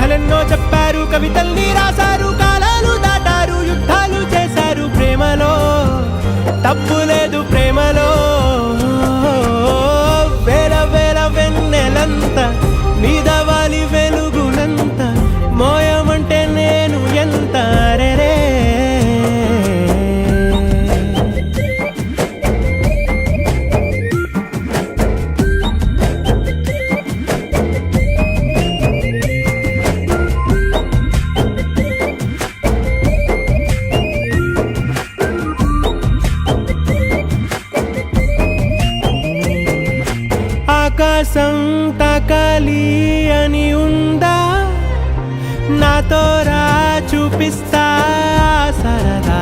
కథలెన్నో చెప్పారు, కవితల్ని రాశారు, కాలాలు దాటారు, యుద్ధాలు చేశారు. ప్రేమలో తప్పు లేదు, ప్రేమలో వేల వేల వెన్నెలంత మీద వాలి వెలుగునంత మోయమంటే నేను ఎంత రే. ఆకాశం తాకాలి అని ఉందా, నాతో రా చూపిస్తా సరదా.